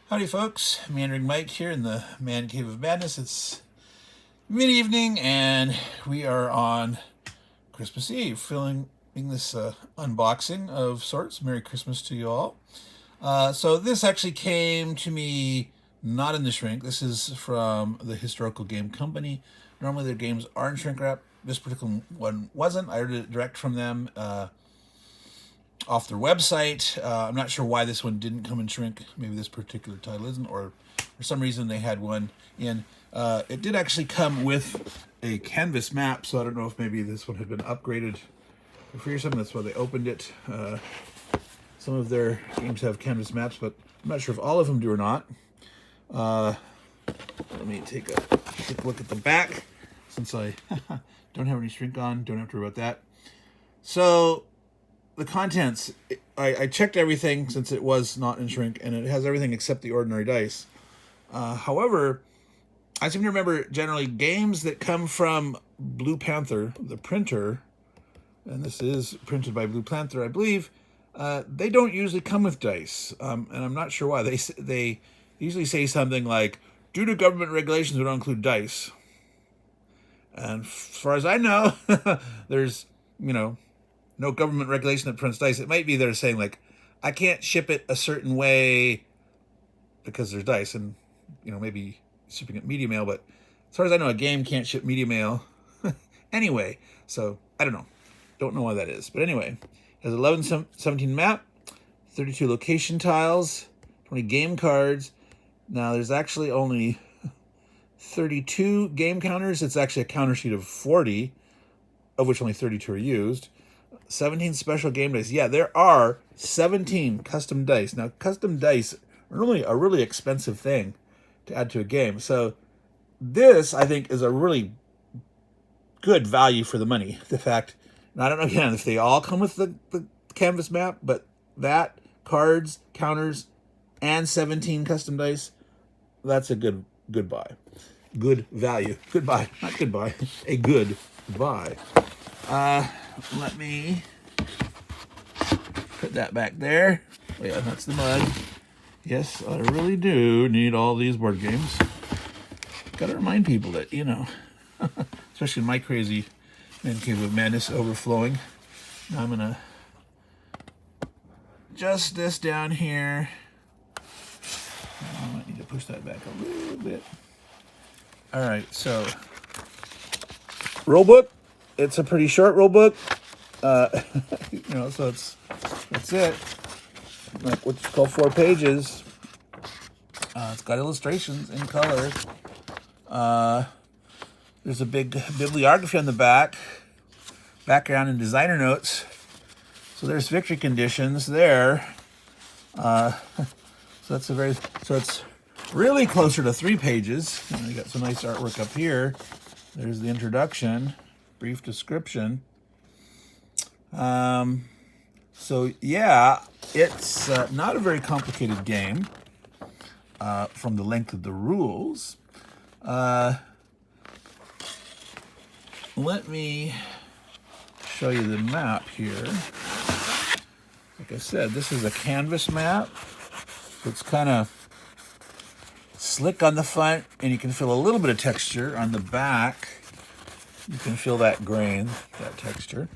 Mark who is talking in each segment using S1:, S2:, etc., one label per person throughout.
S1: Howdy folks, Meandering Mike here in the Man Cave of Madness. It's mid-evening and we are on Christmas Eve, filming this unboxing of sorts. Merry Christmas to you all. So this actually came to me not in the shrink. This is from the Historical Game Company. Normally their games are in shrink wrap. This particular one wasn't. I ordered it direct from them. Off their website. I'm not sure why this one didn't come in shrink. Maybe this particular title isn't, or for some reason they had one in. It did actually come with a canvas map, so I don't know if maybe this one had been upgraded for free or something. That's why they opened it. Some of their games have canvas maps, but I'm not sure if all of them do or not. Let me take a quick look at the back, since I don't have any shrink on. Don't have to worry about that. So the contents, I checked everything since it was not in shrink, and it has everything except the ordinary dice. However, I seem to remember generally games that come from Blue Panther, the printer, and this is printed by Blue Panther, I believe, they don't usually come with dice, and I'm not sure why. They usually say something like, due to government regulations, we don't include dice. And as far as I know, there's, no government regulation that prints dice. It might be they're saying, like, I can't ship it a certain way because there's dice, and, maybe shipping it media mail, but as far as I know, a game can't ship media mail anyway. So, I don't know. Don't know why that is. But anyway, it has 11-17 map, 32 location tiles, 20 game cards. Now, there's actually only 32 game counters. It's actually a counter sheet of 40, of which only 32 are used. 17 special game dice. Yeah, there are 17 custom dice. Now, custom dice are normally a really expensive thing to add to a game. So this, I think, is a really good value for the money. The fact, and I don't know, again, if they all come with the canvas map, but that, cards, counters, and 17 custom dice, that's a good buy. Good value. Goodbye. Not goodbye. A good buy. Let me put that back there. Oh yeah, that's the mud. Yes, I really do need all these board games. Gotta remind people that, especially in my crazy Man Cave of Madness overflowing. Now I'm gonna adjust this down here. I might need to push that back a little bit. Alright, so Rulebook. It's a pretty short rulebook, so that's it. Like what's called 4 pages. It's got illustrations in color. There's a big bibliography on the back, background and designer notes. So there's victory conditions there. So it's really closer to 3 pages. You got some nice artwork up here. There's the introduction. Brief description. So yeah, it's not a very complicated game from the length of the rules. Let me show you the map here. Like I said, this is a canvas map. It's kind of slick on the front, and you can feel a little bit of texture on the back. You can feel that grain, that texture.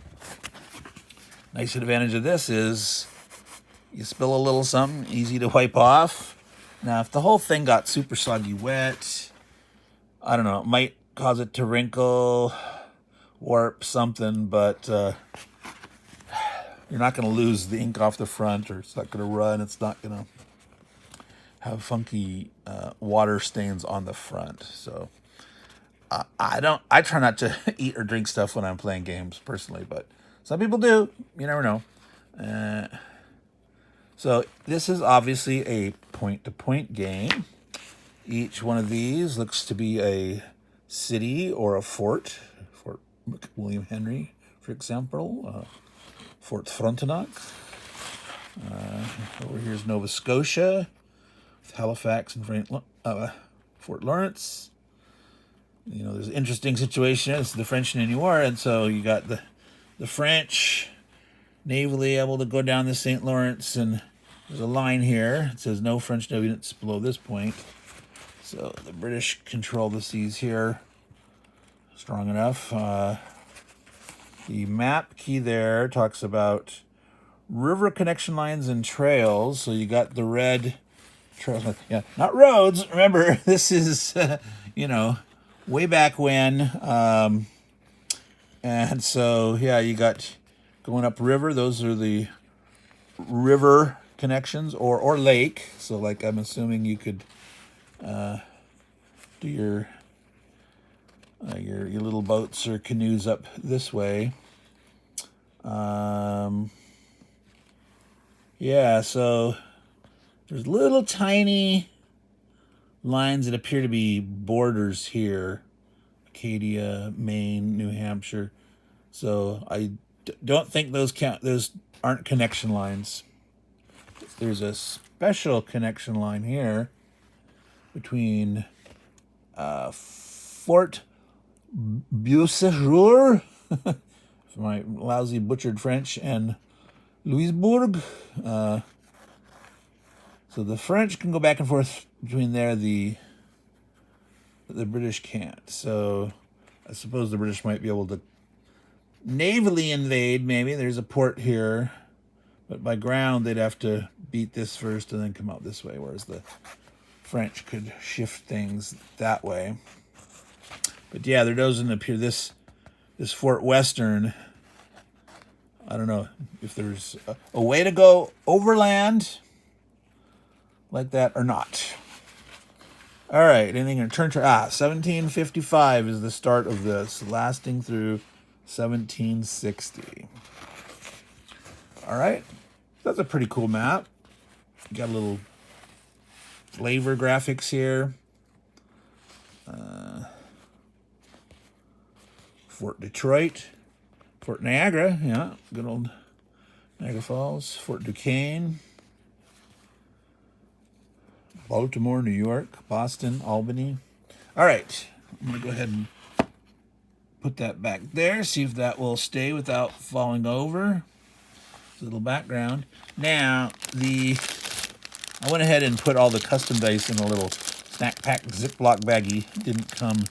S1: Nice advantage of this is you spill a little something, easy to wipe off. Now, if the whole thing got super soggy wet, I don't know, it might cause it to wrinkle, warp, something, but you're not going to lose the ink off the front, or it's not going to run. It's not going to have funky water stains on the front. So I try not to eat or drink stuff when I'm playing games personally, but some people do. You never know. So this is obviously a point-to-point game. Each one of these looks to be a city or a fort. Fort William Henry, for example. Fort Frontenac. Over here's Nova Scotia, with Halifax and Fort Lawrence. There's an interesting situation. It's the French War, and so you got the French navally able to go down the St. Lawrence and There's a line here. It says no French naval units below this point. So the British control the seas here strong enough. The map key there talks about river connection lines and trails. So you got the red trails. Yeah, not roads. Remember, this is, you know, way back when. And so, yeah, you got going up river. Those are the river connections or lake. So, like, I'm assuming you could do your little boats or canoes up this way. Yeah, so there's little tiny lines that appear to be borders here. Acadia, Maine, New Hampshire. So I don't think those count. Those aren't connection lines. There's a special connection line here between Fort Beausejour, for my lousy butchered French, and Louisbourg. So the French can go back and forth between there. The British can't. So I suppose the British might be able to navally invade, maybe. There's a port here. But by ground, they'd have to beat this first and then come out this way, whereas the French could shift things that way. But yeah, there doesn't appear this Fort Western. I don't know if there's a way to go overland like that or not. All right, anything in turn? 1755 is the start of this, lasting through 1760. All right, that's a pretty cool map. You got a little flavor graphics here. Fort Detroit, Fort Niagara, yeah, good old Niagara Falls, Fort Duquesne, Baltimore, New York, Boston, Albany. All right, I'm going to go ahead and put that back there, see if that will stay without falling over. It's a little background. Now, I went ahead and put all the custom dice in a little snack pack Ziploc baggie. It didn't come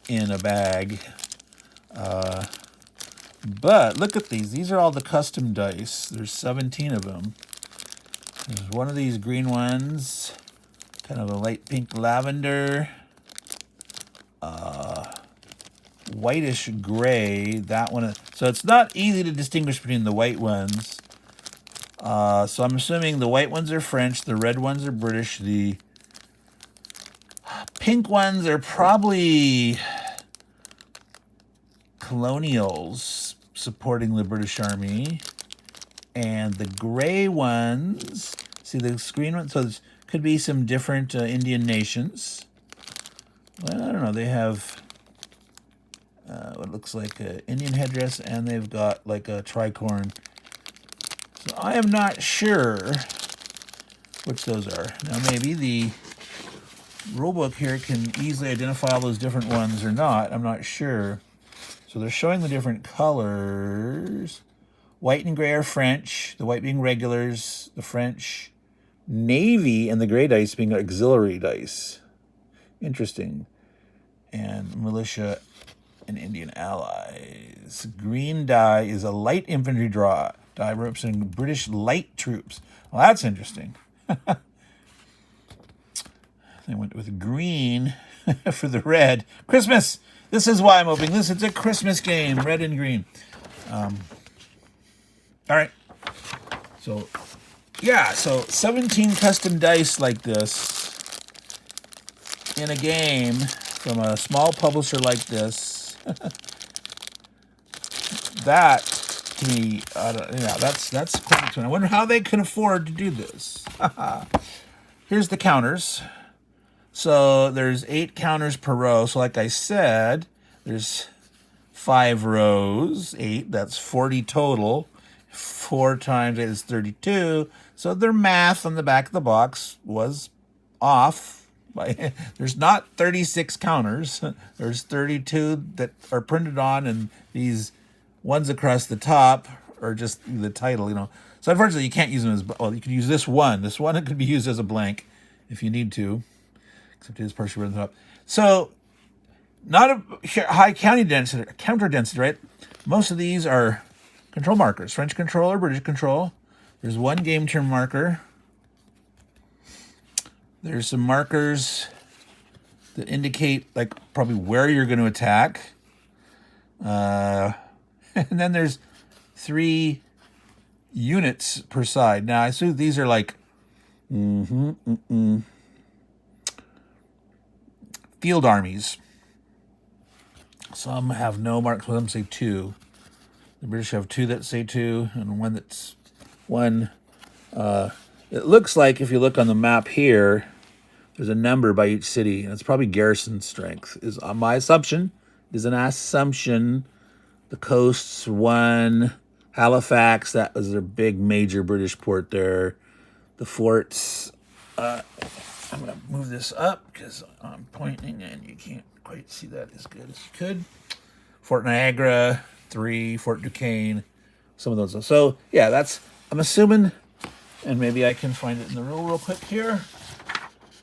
S1: in a bag. But look at these. These are all the custom dice. There's 17 of them. There's one of these green ones, kind of a light pink lavender, whitish gray. That one. So it's not easy to distinguish between the white ones. So I'm assuming the white ones are French, the red ones are British, the pink ones are probably colonials supporting the British Army, and the gray ones, see the screen one, so this could be some different Indian nations. Well, I don't know, they have what looks like an Indian headdress, and they've got like a tricorn. So I am not sure which those are. Now maybe the rulebook here can easily identify all those different ones or not. I'm not sure. So they're showing the different colors. White and gray are French, the white being regulars, the French navy, and the gray dice being auxiliary dice. Interesting. And militia and Indian allies. Green die is a light infantry die representing British light troops. Well, that's interesting. They went with green for the red. Christmas! This is why I'm opening this. It's a Christmas game, red and green. All right. So, yeah, so 17 custom dice like this in a game from a small publisher like this. That, to me, that's quite expensive. I wonder how they can afford to do this. Here's the counters. So there's 8 counters per row. So like I said, there's 5 rows, 8. That's 40 total. 4 times 8 is 32. So their math on the back of the box was off. There's not 36 counters. There's 32 that are printed on, and these ones across the top are just the title, So unfortunately, you can't use them as, well, you can use this one. This one could be used as a blank if you need to, except it is partially written up. So not a high counter density, right? Most of these are control markers, French control or British control. There's one game term marker. There's some markers that indicate like probably where you're going to attack. And then there's 3 units per side. Now I assume these are like field armies. Some have no marks. Some say 2. The British have 2 that say 2, and one that's 1. It looks like if you look on the map here, there's a number by each city, and it's probably garrison strength. Is my assumption. Is an assumption. The coasts 1, Halifax, that was their big major British port there. The forts. I'm gonna move this up because I'm pointing and you can't quite see that as good as you could. Fort Niagara 3, Fort Duquesne, some of those. So yeah, that's, I'm assuming, and maybe I can find it in the rule real quick here.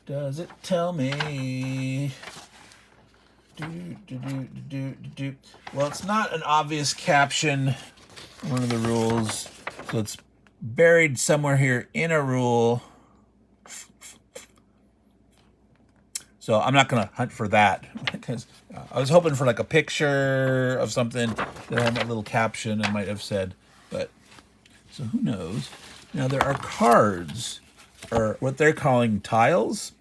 S1: Does it tell me? Well, it's not an obvious caption, one of the rules, so it's buried somewhere here in a rule. So I'm not going to hunt for that because I was hoping for like a picture of something that had a little caption and might have said, but so who knows? Now there are cards, or what they're calling tiles.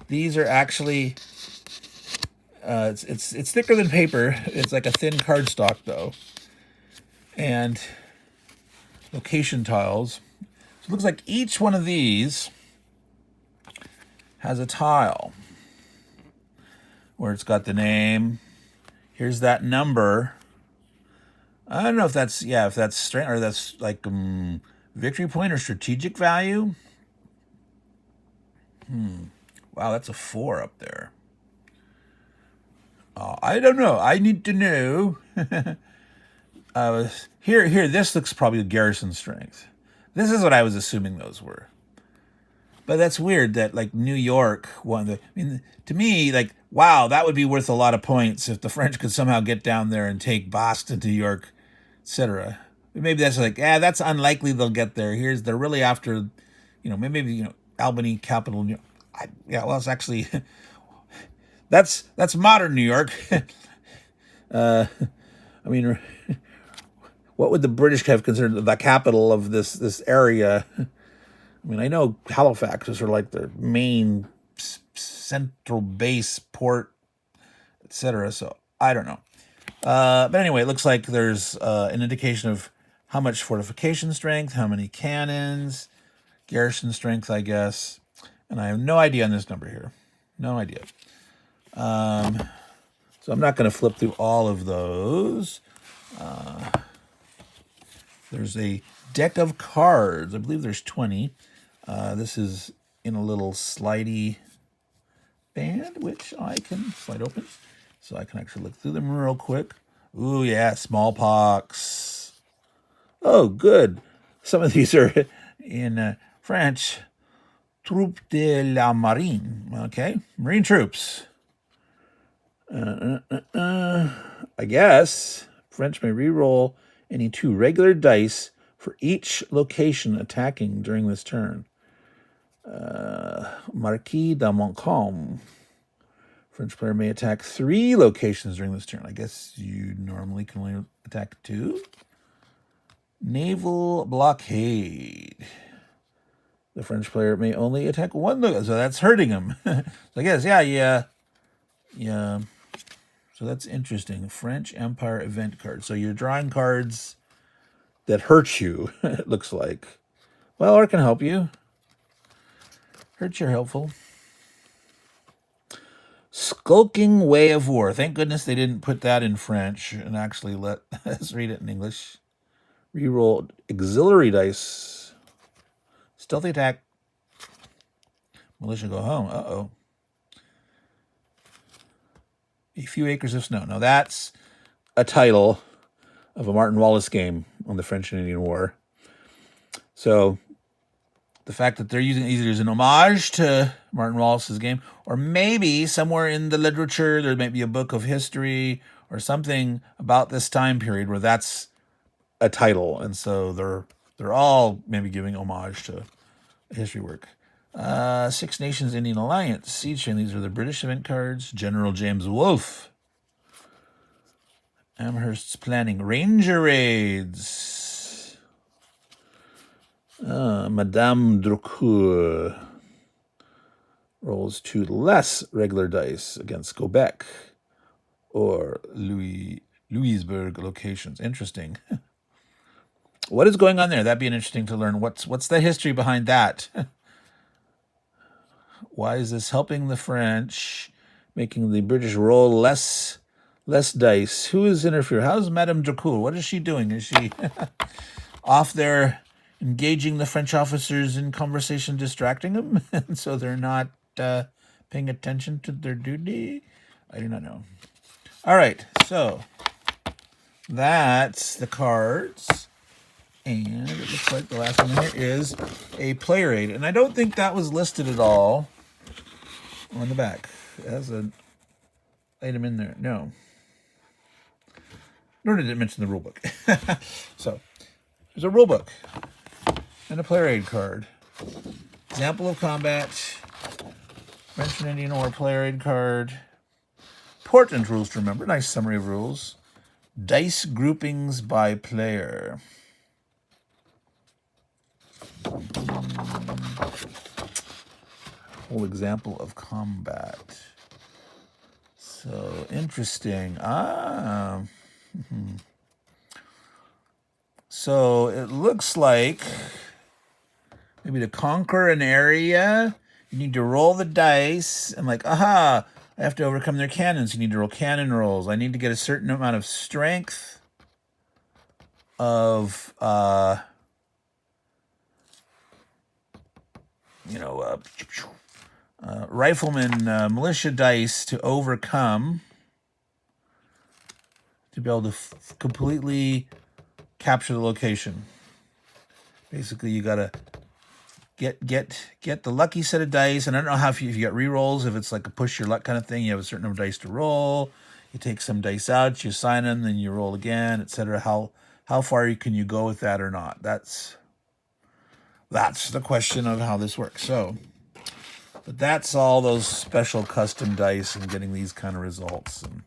S1: These are actually, it's thicker than paper. It's like a thin cardstock though. And location tiles. So it looks like each one of these has a tile where it's got the name. Here's that number. I don't know if that's, yeah, if that's strength or that's like victory point or strategic value. Wow, that's a 4 up there. I don't know. I need to know. Here, this looks probably garrison strength. This is what I was assuming those were. But that's weird that like New York won the, I mean, to me, like, wow, that would be worth a lot of points if the French could somehow get down there and take Boston, New York, etc. Maybe that's like, that's unlikely they'll get there. They're really after, maybe Albany, capital. Well, it's actually, that's modern New York. I mean, what would the British have considered the capital of this area? I mean, I know Halifax is sort of like their main central base port, etc. So I don't know. But anyway, it looks like there's an indication of how much fortification strength, how many cannons, garrison strength, I guess. And I have no idea on this number here. No idea. So I'm not going to flip through all of those. There's a deck of cards. I believe there's 20. This is in a little slidey band, which I can slide open. So I can actually look through them real quick. Ooh, yeah, smallpox. Oh, good. Some of these are in French. Troupe de la Marine. Okay, Marine troops. I guess French may re-roll any 2 regular dice for each location attacking during this turn. Marquis de Montcalm. French player may attack 3 locations during this turn. I guess you normally can only attack 2. Naval blockade. The French player may only attack 1 location, so that's hurting him. So I guess, yeah. So that's interesting. French Empire event card. So you're drawing cards that hurt you, it looks like. Well, or can help you. Hurts are helpful. Skulking way of war. Thank goodness they didn't put that in French and actually let us read it in English. Reroll auxiliary dice. Stealthy attack. Militia go home. Uh-oh. A few acres of snow. Now that's a title of a Martin Wallace game on the French and Indian War. So the fact that they're using it either as an homage to Martin Wallace's game, or maybe somewhere in the literature there might be a book of history or something about this time period where that's a title, and so they're all maybe giving homage to history work. Six Nations Indian Alliance, Siege Chain. These are the British event cards. General James Wolfe. Amherst's Planning. Ranger Raids. Madame Drucour rolls 2 less regular dice against Quebec or Louisburg locations. Interesting. What is going on there? That'd be interesting to learn. What's the history behind that? Why is this helping the French, making the British roll less dice? Who is interfering? How's Madame Drucour? What is she doing? Is she off there engaging the French officers in conversation, distracting them, and so they're not paying attention to their duty? I do not know. All right, so that's the cards. And it looks like the last one here is a player aid. And I don't think that was listed at all on the back. It has an item in there. No. Nor did it mention the rulebook. So, there's a rulebook and a player aid card. Example of combat. French and Indian War player aid card. Important rules to remember. Nice summary of rules. Dice groupings by player. Whole example of combat. So interesting. So it looks like maybe to conquer an area, you need to roll the dice and like, aha, I have to overcome their cannons. You need to roll cannon rolls. I need to get a certain amount of strength of rifleman militia dice to overcome, to be able to completely capture the location. Basically, you gotta get the lucky set of dice, and I don't know how if you get re-rolls, if it's like a push your luck kind of thing. You have a certain number of dice to roll. You take some dice out, you assign them, then you roll again, etc. How far can you go with that or not? That's the question of how this works. So, but that's all those special custom dice and getting these kind of results and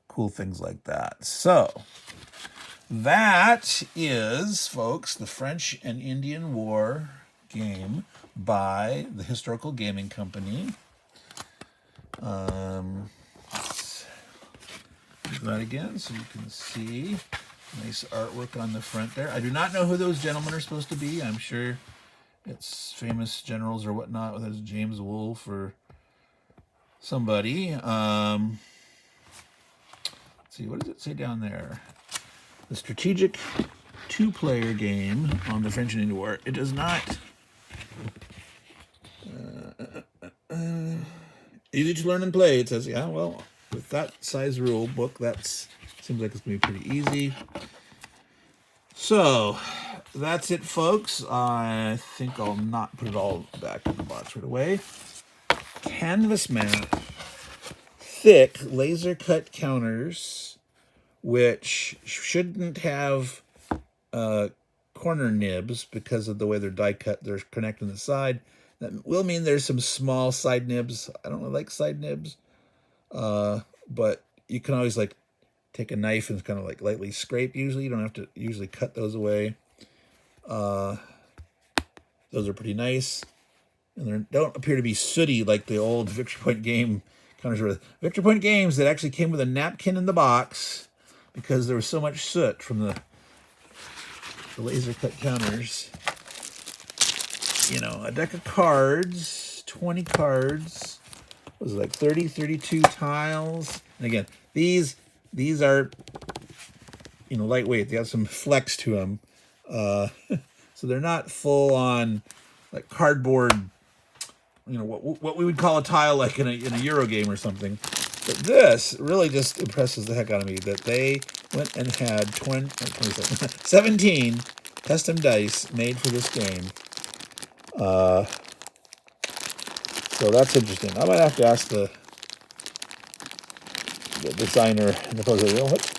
S1: cool things like that. So, that is, folks, the French and Indian War game by the Historical Gaming Company. Let's do that again so you can see. Nice artwork on the front there. I do not know who those gentlemen are supposed to be. I'm sure it's famous generals or whatnot, whether it's James Wolfe or somebody. Let's see, what does it say down there? The strategic 2-player game on the French and Indian War. It does not. Easy to learn and play. It says, yeah, well, with that size rule book, that seems like it's going to be pretty easy. So, that's it, folks. I think I'll not put it all back in the box right away. Canvas map. Thick laser cut counters, which shouldn't have corner nibs because of the way they're die cut. They're connecting the side. That will mean there's some small side nibs. I don't really like side nibs, but you can always like take a knife and kind of like lightly scrape. Usually, you don't have to usually cut those away. Those are pretty nice, and they don't appear to be sooty like the old Victory Point game counters were. Victory Point games that actually came with a napkin in the box because there was so much soot from the laser cut counters. You know, a deck of cards, 20 cards. What was it, like 30, 32 tiles? And again, these are, lightweight. They have some flex to them. So they're not full on like cardboard, what we would call a tile like in a Euro game or something. But this really just impresses the heck out of me that they went and had 17 custom dice made for this game. So that's interesting. I might have to ask the designer and the poster, you know what?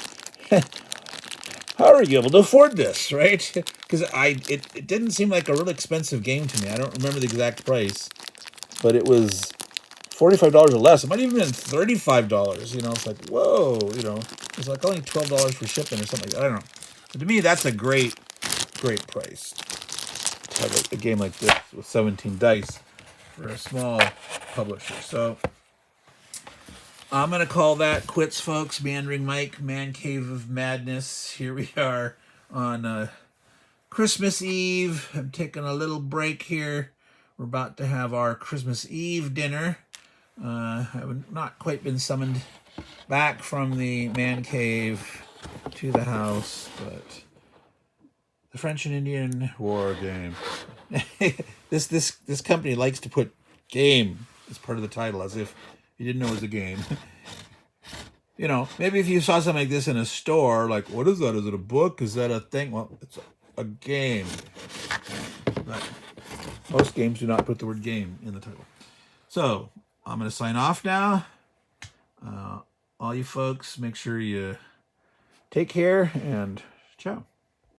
S1: How are you able to afford this, right? Because it didn't seem like a really expensive game to me. I don't remember the exact price, but it was $45 or less. It might even been $35. You know, it's like, whoa, you know, it's like only $12 for shipping or something like that. I don't know. But to me, that's a great price to have a game like this with 17 dice for a small publisher. So I'm going to call that quits, folks. Meandering Mike, Man Cave of Madness. Here we are on Christmas Eve. I'm taking a little break here. We're about to have our Christmas Eve dinner. I have not quite been summoned back from the man cave to the house, but the French and Indian war game. This company likes to put game as part of the title, as if you didn't know it was a game. You know, maybe if you saw something like this in a store, like, what is that? Is it a book? Is that a thing? Well, it's a game. But most games do not put the word game in the title. So I'm going to sign off now. All you folks, make sure you take care and ciao.